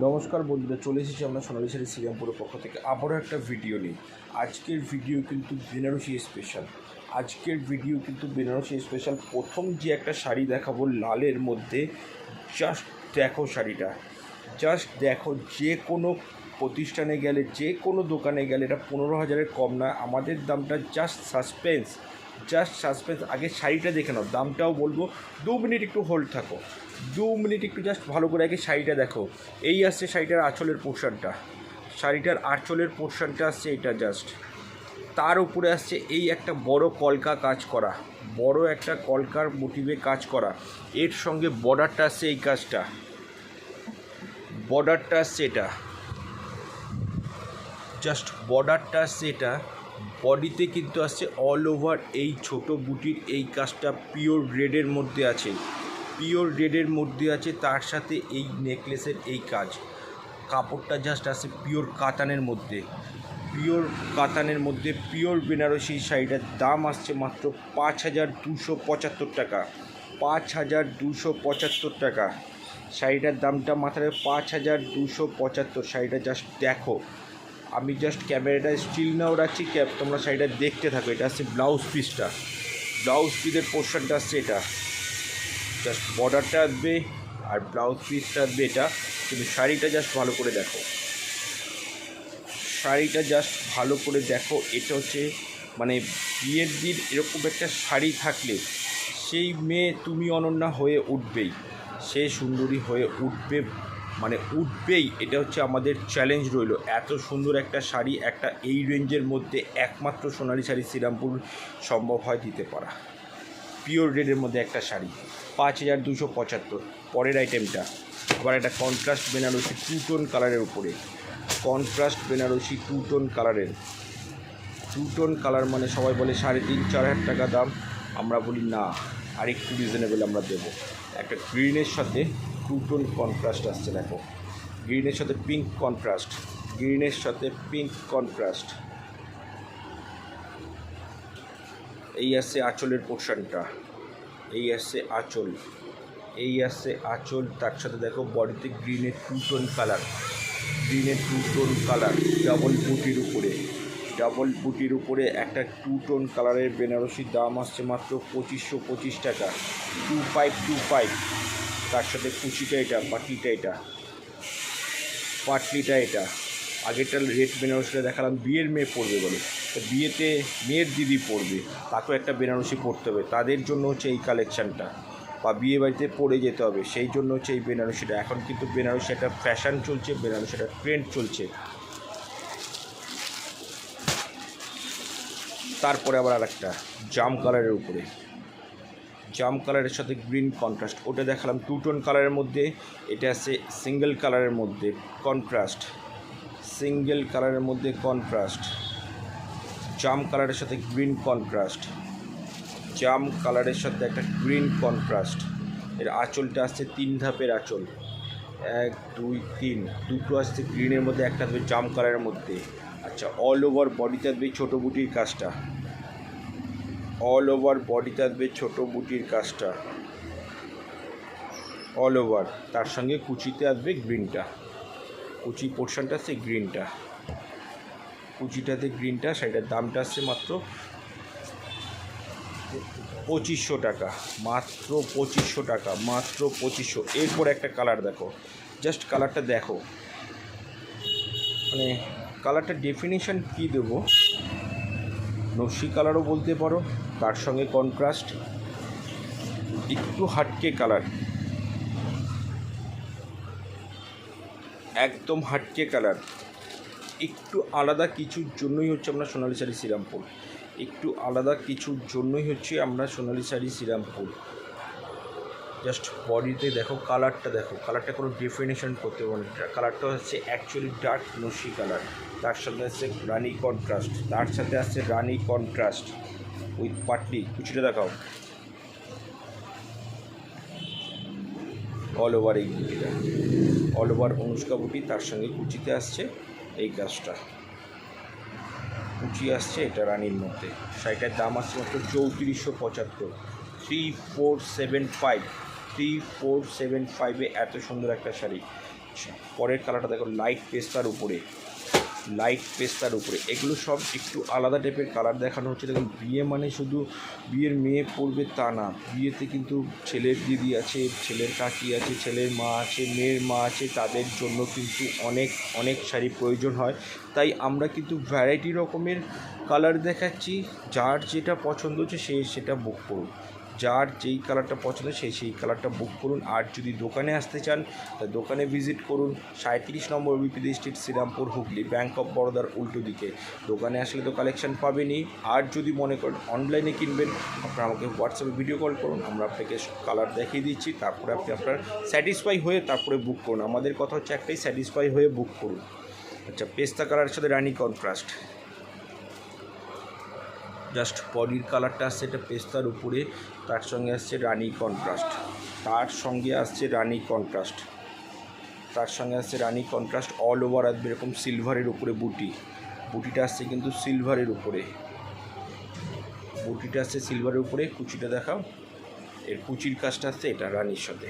নমস্কার বন্ধুরা, চলে এসেছি আমরা সোনালী শাড়ি শ্রীরামপুরের পক্ষ থেকে আবারও একটা ভিডিও নিই। আজকের ভিডিও কিন্তু বেনারসি স্পেশাল। প্রথম যে একটা শাড়ি দেখাবো লালের মধ্যে, জাস্ট দেখো শাড়িটা, জাস্ট দেখো। যে কোনো প্রতিষ্ঠানে গেলে, যে কোনো দোকানে গেলে এটা 15,000-এর কম না। আমাদের দামটা জাস্ট সাসপেন্স। আগে শাড়িটা দেখে নাও, দামটাও বলবো। 2 মিনিট একটু হোল্ড থাকো, 2 মিনিট একটু জাস্ট ভালো করে আগে শাড়িটা দেখো। এই আসছে শাড়িটার আঁচলের পোর্শনটা, আসছে এটা জাস্ট। তার উপরে আসছে এই একটা বড় কলকা কাজ করা, বড় একটা কলকার মোটিভে কাজ করা। এর সঙ্গে বর্ডারটা আসছে, এই কাজটা, বর্ডারটা আসছে এটা, জাস্ট বর্ডারটা আসছে এটা। বডিতে কিন্তু আসছে অল ওভার এই ছোট বুটির এই কাজটা পিওর রেডের মধ্যে আছে, তার সাথে এই নেকলেসের এই কাজ। কাপড়টা জাস্ট আসছে পিওর কাতানের মধ্যে, পিওর বেনারসি। শাড়িটার দাম আসছে মাত্র 5,275 টাকা, 5,275 টাকা। শাড়িটার দামটা মাথায় 5,275। শাড়িটা জাস্ট দেখো, আমি জাস্ট ক্যামেরাটা স্টিল নাও রাখছি, তোমরা শাড়িটা দেখতে থাকো। এটা আসছে ব্লাউজ পিসের পোর্শনটা আসছে এটা, জাস্ট বর্ডারটা আসবে আর ব্লাউজ পিসটা আসবে এটা। কিন্তু শাড়িটা জাস্ট ভালো করে দেখো, এটা হচ্ছে মানে বিয়ের দিন এরকম একটা শাড়ি থাকলে সেই মেয়ে তুমি অনন্যা হয়ে উঠবেই, সে সুন্দরী হয়ে উঠবেই। এটা হচ্ছে আমাদের চ্যালেঞ্জ রইল। এত সুন্দর একটা শাড়ি একটা এই রেঞ্জের মধ্যে একমাত্র সোনালী শাড়ি শ্রীরামপুর সম্ভব হয় দিতে পারা। পিওর রেডের মধ্যে একটা শাড়ি 5,275। পরের আইটেমটা আবার একটা কন্ট্রাস্ট বেনারসি টু টোন কালারের উপরে, টু টোন কালার মানে সবাই বলে 3,500-4,000 টাকা দাম। আমরা বলি না, আরেকটু রিজনেবল আমরা দেবো। একটা গ্রিনের সাথে টু টোন কন্ট্রাস্ট আসছে, দেখো, গ্রিনের সাথে পিঙ্ক কন্ট্রাস্ট। এই আসছে আঁচলের পোর্শনটা, এই আসছে আঁচল। তার সাথে দেখো বডিতে গ্রিনের টু টোন কালার, ডাবল বুটির উপরে একটা টু টোন কালারের বেনারসির দাম আসছে মাত্র 2,525 টাকা, 2525। তার সাথে কুচিটা এটা, পাটলিটা এটা। আগেরটা রেড বেনারসিটা দেখালাম বিয়ের মেয়ে পরবে বলে, তো বিয়েতে মেয়ের দিদি পরবে, তাকেও একটা বেনারসি পরতে হবে, তাদের জন্য হচ্ছে এই কালেকশানটা, বা বিয়ে বাড়িতে পরে যেতে হবে, সেই জন্য হচ্ছে এই বেনারসিটা। এখন কিন্তু বেনারসি একটা ফ্যাশন চলছে, বেনারসি একটা ট্রেন্ড চলছে। তারপরে আবার আরেকটা জাম কালারের সাথে গ্রিন কন্ট্রাস্ট, ওটা দেখালাম টু টোন কালারের মধ্যে। এটা আছে সিঙ্গেল কালারের মধ্যে কন্ট্রাস্ট, জাম কালারের সাথে একটা গ্রিন কন্ট্রাস্ট। এর আঁচলটা আসছে 3 ধাপের আঁচল, 1 2 3, দুটো আসছে গ্রিনের মধ্যে, একটা আসবে জাম কালারের মধ্যে। আচ্ছা, অল ওভার বডিতে আসবে ছোটো বুটির কাজটা, অল ওভার। তার সঙ্গে কুচিতে আসবে গ্রিনটা, কুচি পোর্শনটা আসছে কুচিটাতে গ্রিনটা। শাড়িটার দামটা আসছে মাত্র 2,500 টাকা, মাত্র 2,500। এরপর একটা কালার দেখো, জাস্ট কালারটা দেখো, মানে কালারটা ডেফিনিশন কী দেবো, নকশি কালারও বলতে পারো। তার সঙ্গে কন্ট্রাস্ট, একটু হাটকে কালার, একদম হাটকে কালার। একটু আলাদা কিছুর জন্যই হচ্ছে আমরা সোনালী শাড়ি শ্রীরামপুর, জাস্ট বডিতে দেখো, কালারটা কোনো ডেফিনেশন করতে পারবো না। কালারটা হচ্ছে অ্যাকচুয়ালি ডার্ক নকশি কালার, তার সাথে আসছে রানি কন্ট্রাস্ট, উইথ পাটলি। কুচিটা দেখাও, অল ওভার এই বুটিটা, অল ওভার অনুষ্কা বুটি। তার সঙ্গে কুচিতে আসছে এই কাজটা, কুচি আসছে এটা রানির মধ্যে। শাড়িটার দাম আসছে মাত্র 3,475, 3,475। 3475-এ এত সুন্দর একটা শাড়ি। পরের কালারটা দেখো লাইট পেস্তার উপরে, লাইট পেস্তার উপরে। এগুলো সব একটু আলাদা টাইপের কালার দেখানো হচ্ছে। দেখুন বিয়ে মানে শুধু বিয়ের মেয়ে পরবে তা না, বিয়েতে কিন্তু ছেলের দিদি আছে, ছেলের কাকি আছে, ছেলের মা আছে, মেয়ের মা আছে, তাদের জন্য কিন্তু অনেক অনেক শাড়ি প্রয়োজন হয়। তাই আমরা কিন্তু ভ্যারাইটি রকমের কালার দেখাচ্ছি, যার যেটা পছন্দ হচ্ছে সে সেটা বুক করুন, যার যেই কালারটা পছন্দ সেই কালারটা বুক করুন। আর যদি দোকানে আসতে চান তা দোকানে ভিজিট করুন, 37 নম্বর BPD street, Serampore, Hooghly, bank of বরোদার উল্টো দিকে। দোকানে আসলে তো কালেকশন পাবেনই, আর যদি মনে করেন অনলাইনে কিনবেন আপনারা আমাকে হোয়াটসঅ্যাপে ভিডিও কল করুন, আমরা আপনাকে কালার দেখিয়ে দিচ্ছি, তারপরে আপনি আপনার স্যাটিসফাই হয়ে তারপরে বুক করুন। আমাদের কথা হচ্ছে একটাই, স্যাটিসফাই হয়ে বুক করুন। আচ্ছা, পেস্তা কালারের সাথে রানি কন্ট্রাস্ট, জাস্ট বডির কালারটা আসছে এটা পেস্তার উপরে, তার সঙ্গে আসছে রানি কন্ট্রাস্ট, তার সঙ্গে আসছে রানি কন্ট্রাস্ট, তার সঙ্গে আসছে রানি কন্ট্রাস্ট। অল ওভার আসবে এরকম সিলভারের উপরে বুটি, বুটিটা আসছে কিন্তু সিলভারের উপরে, বুটিটা আসছে সিলভারের উপরে। কুচিটা দেখাও, এর কুচির কাজটা আসছে এটা রানির সাথে।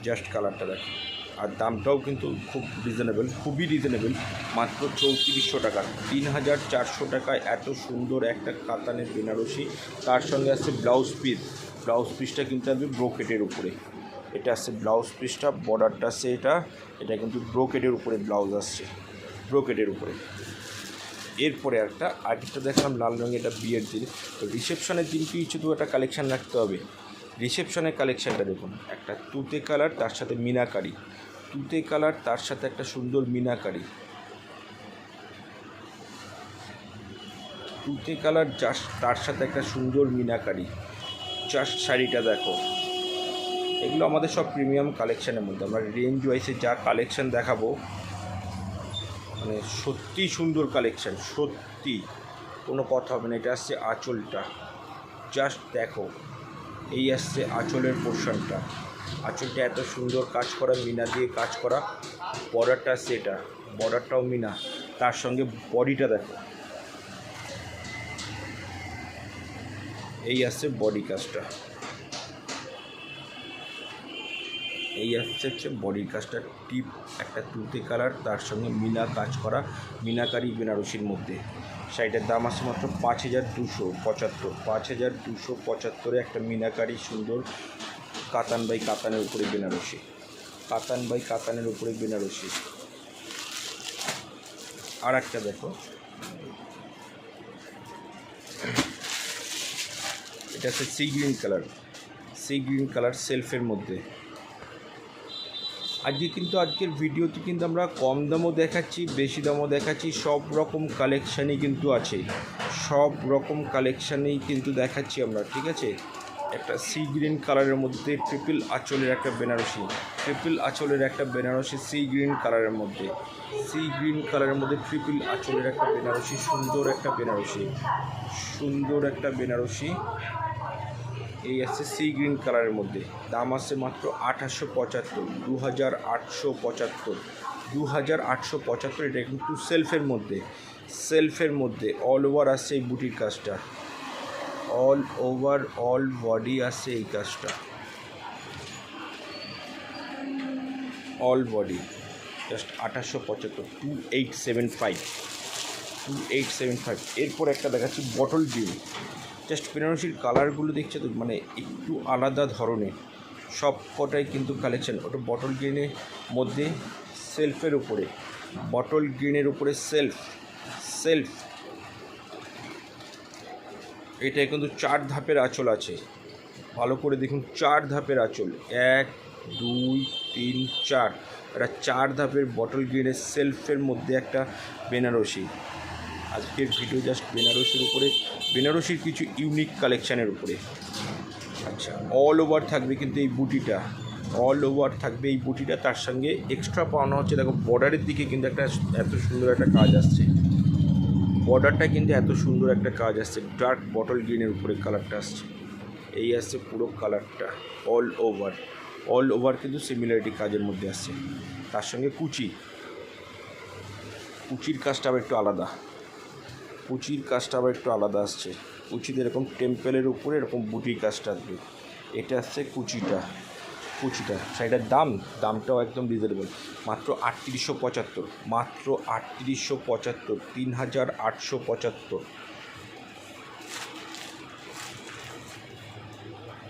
জাস্ট কালারটা দেখো, আর দামটাও কিন্তু খুব রিজনেবল, খুবই রিজনেবল, মাত্র 3400 টাকা, 3400 টাকায় এত সুন্দর একটা কাতানের বেনারসি। তার সঙ্গে আসছে ব্লাউজ পিস, ব্লাউজ পিসটা কিন্তু আসবে ব্রোকেটের উপরে, এটা আসছে ব্লাউজ পিসটা, বর্ডারটা আসছে এটা কিন্তু ব্রোকেটের উপরে ব্লাউজ আসছে, ব্রোকেটের উপরে। এরপরে আগেরটা দেখলাম লাল রঙের, এটা বিয়ের দিন, তো রিসেপশনের দিন কিছু তো একটা কালেকশান রাখতে হবে। রিসেপশনের কালেকশানটা দেখুন, একটা তুতে কালার তার সাথে মিনাকারি, তুতে কালার তার সাথে একটা সুন্দর মিনাকারি, তুতে কালার জাস্ট তার সাথে একটা সুন্দর মিনাকারি। জাস্ট শাড়িটা দেখো, এগুলো আমাদের সব প্রিমিয়াম কালেকশানের মধ্যে, আমরা রেঞ্জ ওয়াইসে যা কালেকশান দেখাবো মানে সত্যি সুন্দর কালেকশান, সত্যি কোনো কথা হবে না। এটা আসছে আঁচলটা, জাস্ট দেখো, এই আসছে আঁচলের পোর্শনটা, আঁচলটা এত সুন্দর কাজ করা, মিনা দিয়ে কাজ করা। বর্ডারটা আসছে এটা, বর্ডারটাও মিনা, তার সঙ্গে বডিটা দেখো, এই আসছে বডি কাজটা, এই হচ্ছে বডির কাজটা। টিপ একটা তুতে কালার তার সঙ্গে মিনা কাজ করা, মিনাকারি বেনারসির মধ্যে। শাড়িটার দাম আসছে মাত্র 5275, 5275 একটা মিনাকারি সুন্দর কাতান বাই কাতানের উপরে বেনারসি, কাতান বাই কাতানের উপরে বেনারসি। আর একটা দেখো, এটা হচ্ছে sea green colour, sea green colour সেলফের মধ্যে। আজকের ভিডিওতে কিন্তু আমরা কম দামও দেখাচ্ছি, বেশি দামও দেখাচ্ছি, সব রকম কালেকশানই কিন্তু আছে, সব রকম কালেকশানেই কিন্তু দেখাচ্ছি আমরা, ঠিক আছে। একটা সি গ্রিন কালারের মধ্যে ট্রিপল আঁচলের একটা বেনারসি, ট্রিপল আঁচলের একটা বেনারসি সি গ্রিন কালারের মধ্যে, সি গ্রিন কালারের মধ্যে ট্রিপল আঁচলের একটা বেনারসি, সুন্দর একটা বেনারসি, সুন্দর একটা বেনারসি। এই আসছে সি গ্রিন কালারের মধ্যে, দাম আসছে মাত্র 2875, 2875, 2875। এটা কিন্তু সেলফের মধ্যে, সেলফের মধ্যে অল ওভার আসছে এই বুটির কাজটা, অল ওভার অল বডি আসছে এই কাজটা, অল বডি। জাস্ট 2875, 2875, 2875। এরপর একটা দেখাচ্ছি বটল গ্রিন, জাস্ট বেনারসির কালারগুলো দেখছে তো মানে একটু আলাদা ধরনের, সব কটাই কিন্তু কালেকশান। ওটা বটল গ্রিনের মধ্যে সেলফের উপরে, বটল গ্রিনের উপরে সেলফ, সেলফ। এটায় কিন্তু 4 ধাপের আঁচল আছে, ভালো করে দেখুন, 4 ধাপের আঁচল, 1 2 3 4, এটা 4 ধাপের বটল গ্রিনের সেলফের মধ্যে একটা বেনারসি। আজকের ভিডিও জাস্ট বেনারসির উপরে, বেনারসির কিছু ইউনিক কালেকশানের উপরে। আচ্ছা, অল ওভার থাকবে কিন্তু এই বুটিটা, অল ওভার থাকবে এই বুটিটা, তার সঙ্গে এক্সট্রা পাওনা হচ্ছে দেখো বর্ডারের দিকে কিন্তু একটা এত সুন্দর একটা কাজ আসছে, বর্ডারটা কিন্তু এত সুন্দর একটা কাজ আসছে, ডার্ক বটল গ্রিনের উপরে কালারটা আসছে, এই আসছে পুরো কালারটা অল ওভার, অল ওভার কিন্তু সিমিলারিটি কাজের মধ্যে আসছে। তার সঙ্গে কুচি, কুচির কাজটা আবার একটু আলাদা, কুচির কাজটা আবার একটু আলাদা আসছে, কুচিতে এরকম টেম্পেলের উপরে এরকম বুটির কাজটা আসবে। এটা আসছে কুচিটা, শাড়িটার দামটাও একদম রিজনেবল, মাত্র 3875, মাত্র 3875, 3875।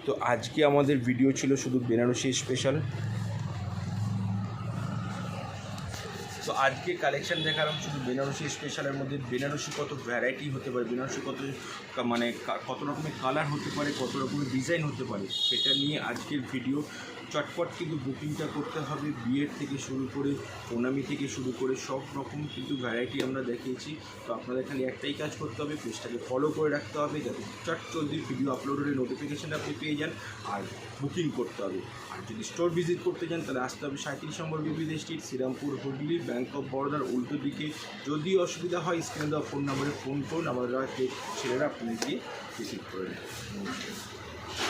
তো আজকে আমাদের ভিডিও ছিল শুধু বেনারসি স্পেশাল। তো আজকে কালেকশান দেখালাম শুধু বেনারসি স্পেশালের মধ্যে। বেনারসি কত ভ্যারাইটি হতে পারে, বেনারসি কত মানে কত রকমের কালার হতে পারে, কত রকমের ডিজাইন হতে পারে, সেটা নিয়ে আজকের ভিডিও। চটপট কিন্তু বুকিংটা করতে হবে। বিয়ের থেকে শুরু করে প্রণামী থেকে শুরু করে সব রকম কিন্তু ভ্যারাইটি আমরা দেখিয়েছি। তো আপনাদের খালি একটাই কাজ করতে হবে, পেজটাকে ফলো করে রাখতে হবে যাতে চট জলদি ভিডিও আপলোডের নোটিফিকেশান আপনি পেয়ে যান, আর বুকিং করতে হবে। আর যদি স্টোর ভিজিট করতে যান তাহলে আসতে হবে 37 নম্বর বিবিধ street, Serampore Hooghly, bank of বরোদার উল্টো দিকে। যদি অসুবিধা হয় স্ক্রিনে দেওয়া ফোন নাম্বারে ফোন করুন, আমাদের ছেলেরা আপনাদেরকে রিসিভ করে নেয়।